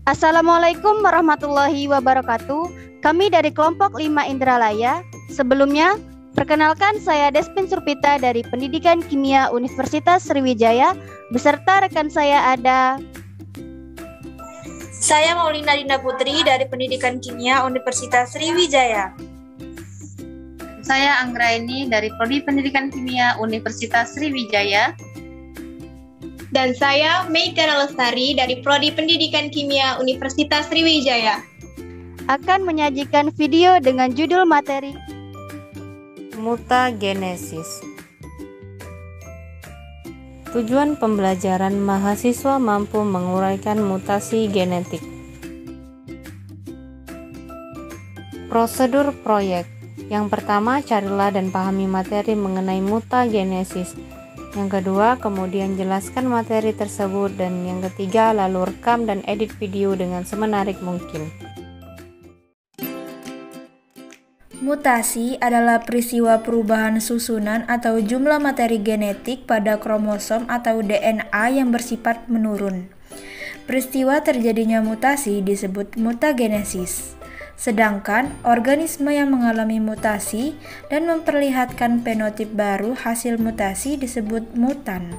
Assalamualaikum warahmatullahi wabarakatuh. Kami dari kelompok 5 Indralaya. Sebelumnya, perkenalkan saya Despin Surpita dari Pendidikan Kimia Universitas Sriwijaya. Beserta rekan saya ada Saya Maulina Dinda Putri dari Pendidikan Kimia Universitas Sriwijaya. Saya Anggraini dari Prodi Pendidikan Kimia Universitas Sriwijaya. Dan saya Meika Lestari dari Prodi Pendidikan Kimia Universitas Sriwijaya. akan menyajikan video dengan judul materi Mutagenesis. Tujuan pembelajaran mahasiswa mampu menguraikan mutasi genetik. Prosedur proyek. Yang pertama, carilah dan pahami materi mengenai mutagenesis. Yang kedua, kemudian jelaskan materi tersebut. Dan yang ketiga, lalu rekam dan edit video dengan semenarik mungkin. Mutasi adalah peristiwa perubahan susunan atau jumlah materi genetik pada kromosom atau DNA yang bersifat menurun. Peristiwa terjadinya mutasi disebut mutagenesis. Sedangkan organisme yang mengalami mutasi dan memperlihatkan fenotip baru hasil mutasi disebut mutan.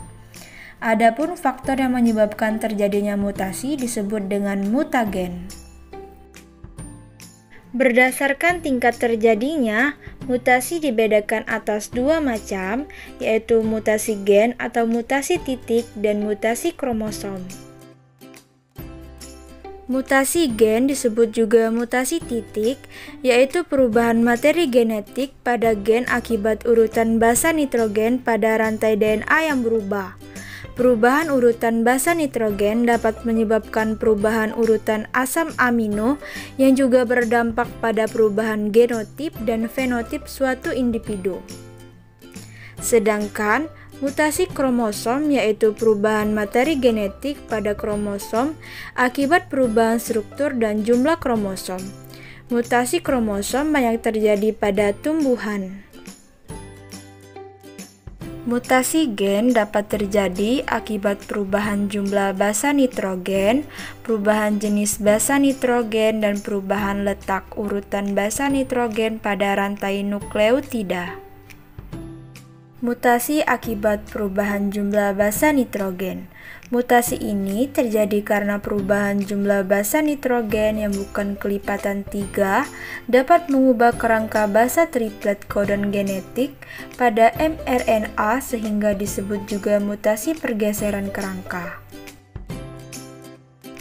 Adapun faktor yang menyebabkan terjadinya mutasi disebut dengan mutagen. Berdasarkan tingkat terjadinya, mutasi dibedakan atas dua macam, yaitu mutasi gen atau mutasi titik dan mutasi kromosom. Mutasi gen disebut juga mutasi titik, yaitu perubahan materi genetik pada gen akibat urutan basa nitrogen pada rantai DNA yang berubah. Perubahan urutan basa nitrogen dapat menyebabkan perubahan urutan asam amino yang juga berdampak pada perubahan genotip dan fenotip suatu individu. Sedangkan mutasi kromosom yaitu perubahan materi genetik pada kromosom akibat perubahan struktur dan jumlah kromosom. Mutasi kromosom banyak terjadi pada tumbuhan. Mutasi gen dapat terjadi akibat perubahan jumlah basa nitrogen, perubahan jenis basa nitrogen, dan perubahan letak urutan basa nitrogen pada rantai nukleotida. Mutasi akibat perubahan jumlah basa nitrogen. Mutasi ini terjadi karena perubahan jumlah basa nitrogen yang bukan kelipatan 3 dapat mengubah kerangka basa triplet kodon genetik pada mRNA sehingga disebut juga mutasi pergeseran kerangka.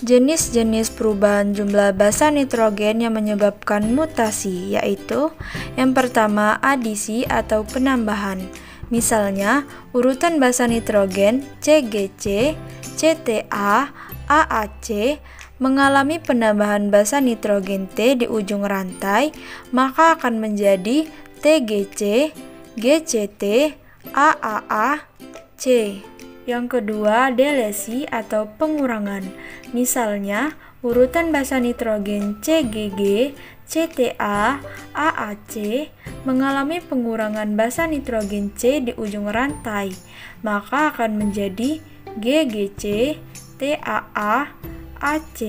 Jenis-jenis perubahan jumlah basa nitrogen yang menyebabkan mutasi yaitu yang pertama adisi atau penambahan. Misalnya, urutan basa nitrogen CGC, CTA, AAC mengalami penambahan basa nitrogen T di ujung rantai, maka akan menjadi TGC, GCT, AAA, C. Yang kedua, delesi atau pengurangan. Misalnya, urutan basa nitrogen CGG, CTA, AAC mengalami pengurangan basa nitrogen C di ujung rantai, maka akan menjadi GGC, TAA, AC.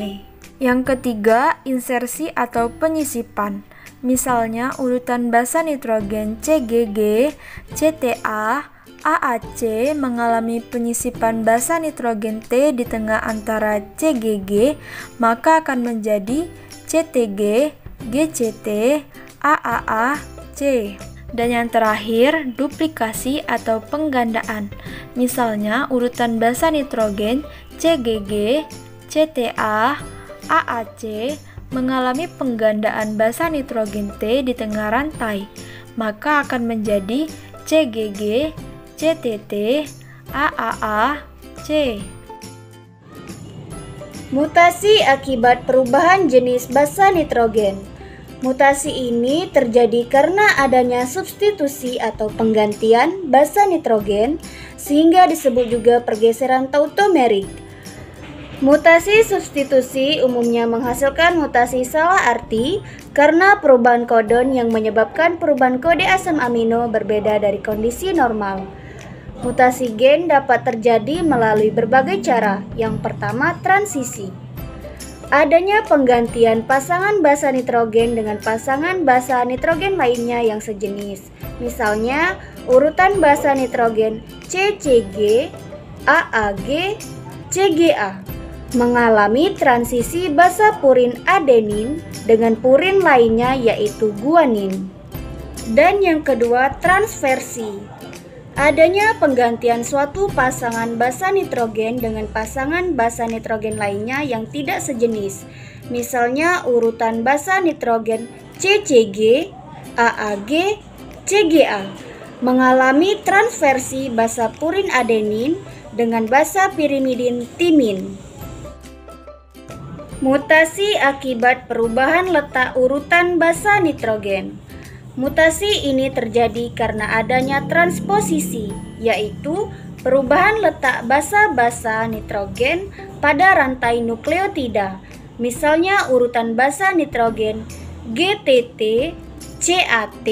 Yang ketiga, insersi atau penyisipan. Misalnya, urutan basa nitrogen CGG, CTA, AAC mengalami penyisipan basa nitrogen T di tengah antara CGG, maka akan menjadi CTG, GCT, AAA, C. Dan yang terakhir, duplikasi atau penggandaan. Misalnya, urutan basa nitrogen CGG, CTA, AAC mengalami penggandaan basa nitrogen T di tengah rantai, maka akan menjadi CGG, CTT, AAA, C. mutasi akibat perubahan jenis basa nitrogen. Mutasi ini terjadi karena adanya substitusi atau penggantian basa nitrogen sehingga disebut juga pergeseran tautomerik. Mutasi substitusi umumnya menghasilkan mutasi salah arti karena perubahan kodon yang menyebabkan perubahan kode asam amino berbeda dari kondisi normal. Mutasi gen dapat terjadi melalui berbagai cara. Yang pertama, transisi. adanya penggantian pasangan basa nitrogen dengan pasangan basa nitrogen lainnya yang sejenis. Misalnya, urutan basa nitrogen CCG, AAG, CGA mengalami transisi basa purin adenin dengan purin lainnya yaitu guanin. Dan yang kedua, transversi. Adanya penggantian suatu pasangan basa nitrogen dengan pasangan basa nitrogen lainnya yang tidak sejenis. Misalnya urutan basa nitrogen CCG, AAG, CGA mengalami transversi basa purin adenin dengan basa pirimidin timin. Mutasi akibat perubahan letak urutan basa nitrogen. Mutasi ini terjadi karena adanya transposisi, yaitu perubahan letak basa-basa nitrogen pada rantai nukleotida. Misalnya urutan basa nitrogen GTT, CAT,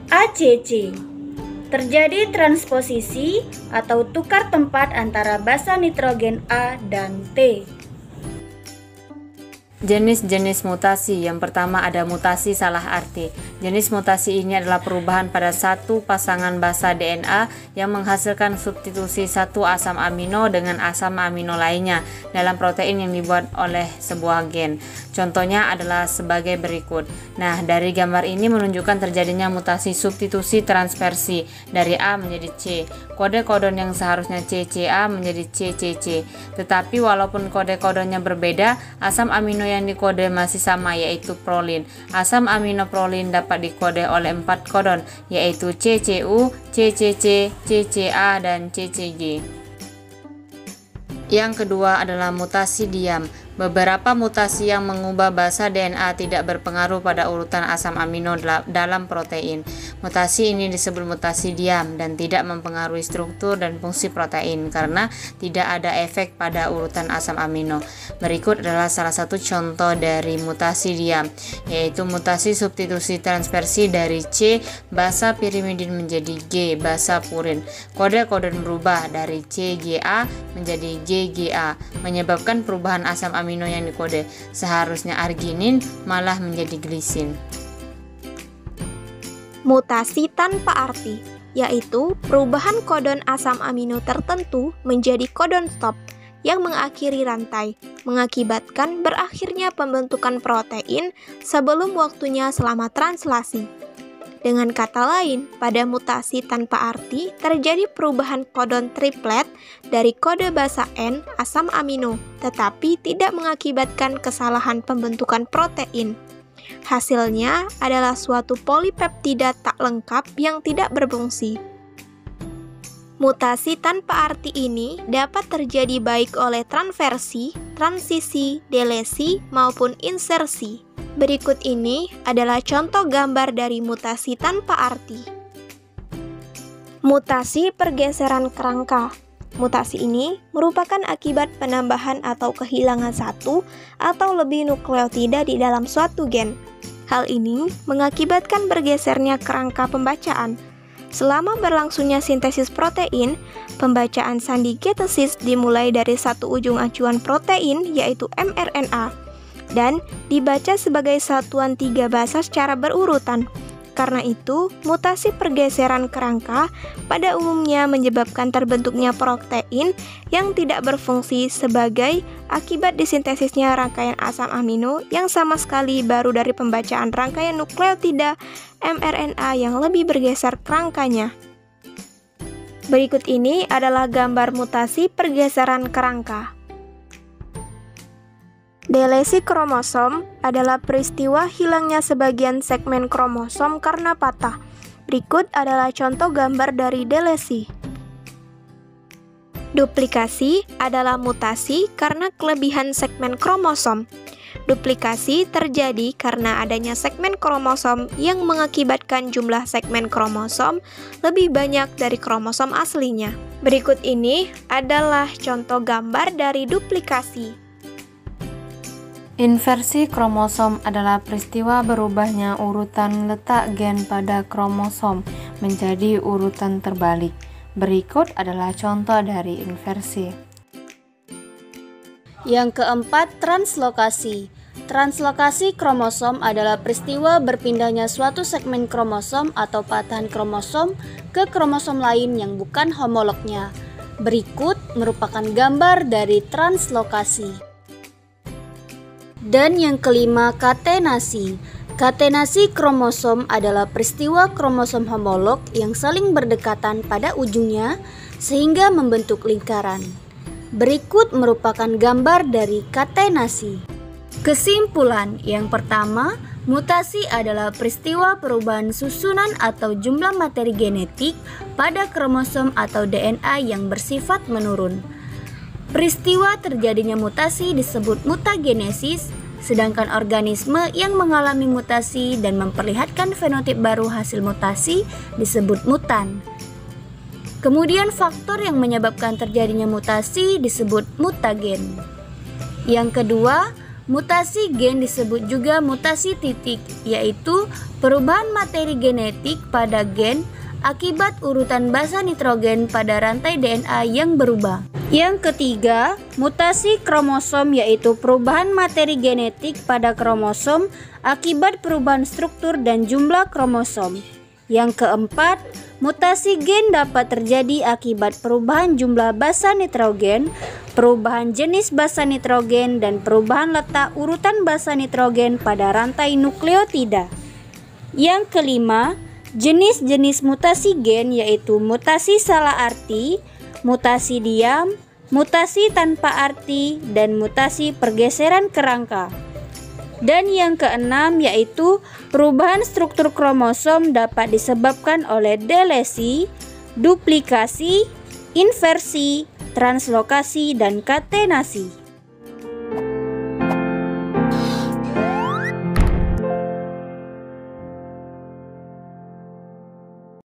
ACC. Terjadi transposisi atau tukar tempat antara basa nitrogen A dan T. Jenis-jenis mutasi. Yang pertama ada mutasi salah arti. Jenis mutasi ini adalah perubahan pada satu pasangan basa DNA yang menghasilkan substitusi satu asam amino dengan asam amino lainnya dalam protein yang dibuat oleh sebuah gen. Contohnya adalah sebagai berikut. Nah, dari gambar ini menunjukkan terjadinya mutasi substitusi transversi dari A menjadi C. Kode kodon yang seharusnya CCA menjadi CCC. Tetapi walaupun kode kodonnya berbeda, asam amino yang dikode masih sama, yaitu prolin. Asam amino prolin dapat dikode oleh 4 kodon, yaitu CCU, CCC, CCA, dan CCG. Yang kedua adalah mutasi diam. Beberapa mutasi yang mengubah basa DNA tidak berpengaruh pada urutan asam amino dalam protein. Mutasi ini disebut mutasi diam dan tidak mempengaruhi struktur dan fungsi protein karena tidak ada efek pada urutan asam amino. Berikut adalah salah satu contoh dari mutasi diam, yaitu mutasi substitusi transversi dari C basa pirimidin menjadi G basa purin. Kode kodon berubah dari CGA menjadi GGA, menyebabkan perubahan asam amino yang dikode. Seharusnya arginin malah menjadi glisin. Mutasi tanpa arti, yaitu perubahan kodon asam amino tertentu menjadi kodon stop yang mengakhiri rantai, mengakibatkan berakhirnya pembentukan protein sebelum waktunya selama translasi. Dengan kata lain, pada mutasi tanpa arti terjadi perubahan kodon triplet dari kode basa N asam amino, tetapi tidak mengakibatkan kesalahan pembentukan protein. Hasilnya adalah suatu polipeptida tak lengkap yang tidak berfungsi. Mutasi tanpa arti ini dapat terjadi baik oleh transversi, transisi, delesi, maupun insersi. Berikut ini adalah contoh gambar dari mutasi tanpa arti. Mutasi pergeseran kerangka. Mutasi ini merupakan akibat penambahan atau kehilangan satu atau lebih nukleotida di dalam suatu gen. Hal ini mengakibatkan bergesernya kerangka pembacaan. Selama berlangsungnya sintesis protein, pembacaan sandi getesis dimulai dari satu ujung acuan protein yaitu mRNA dan dibaca sebagai satuan 3 basa secara berurutan. Karena itu, mutasi pergeseran kerangka pada umumnya menyebabkan terbentuknya protein yang tidak berfungsi sebagai akibat disintesisnya rangkaian asam amino yang sama sekali baru dari pembacaan rangkaian nukleotida mRNA yang lebih bergeser kerangkanya. Berikut ini adalah gambar mutasi pergeseran kerangka. Delesi kromosom adalah peristiwa hilangnya sebagian segmen kromosom karena patah. Berikut adalah contoh gambar dari delesi. Duplikasi adalah mutasi karena kelebihan segmen kromosom. Duplikasi terjadi karena adanya segmen kromosom yang mengakibatkan jumlah segmen kromosom lebih banyak dari kromosom aslinya. Berikut ini adalah contoh gambar dari duplikasi. Inversi kromosom adalah peristiwa berubahnya urutan letak gen pada kromosom menjadi urutan terbalik. Berikut adalah contoh dari inversi. Yang keempat, translokasi. Translokasi kromosom adalah peristiwa berpindahnya suatu segmen kromosom atau patahan kromosom ke kromosom lain yang bukan homolognya. Berikut merupakan gambar dari translokasi. Dan yang kelima, katenasi. Katenasi kromosom adalah peristiwa kromosom homolog yang saling berdekatan pada ujungnya sehingga membentuk lingkaran. Berikut merupakan gambar dari katenasi. Kesimpulan, yang pertama, mutasi adalah peristiwa perubahan susunan atau jumlah materi genetik pada kromosom atau DNA yang bersifat menurun. Peristiwa terjadinya mutasi disebut mutagenesis, sedangkan organisme yang mengalami mutasi dan memperlihatkan fenotip baru hasil mutasi disebut mutan. Kemudian faktor yang menyebabkan terjadinya mutasi disebut mutagen. Yang kedua, mutasi gen disebut juga mutasi titik, yaitu perubahan materi genetik pada gen akibat urutan basa nitrogen pada rantai DNA yang berubah. Yang ketiga, mutasi kromosom, yaitu perubahan materi genetik pada kromosom akibat perubahan struktur dan jumlah kromosom. Yang keempat, mutasi gen dapat terjadi akibat perubahan jumlah basa nitrogen, perubahan jenis basa nitrogen, dan perubahan letak urutan basa nitrogen pada rantai nukleotida. Yang kelima, jenis-jenis mutasi gen yaitu mutasi salah arti, mutasi diam, mutasi tanpa arti, dan mutasi pergeseran kerangka. Dan yang keenam yaitu perubahan struktur kromosom dapat disebabkan oleh delesi, duplikasi, inversi, translokasi, dan katenasi.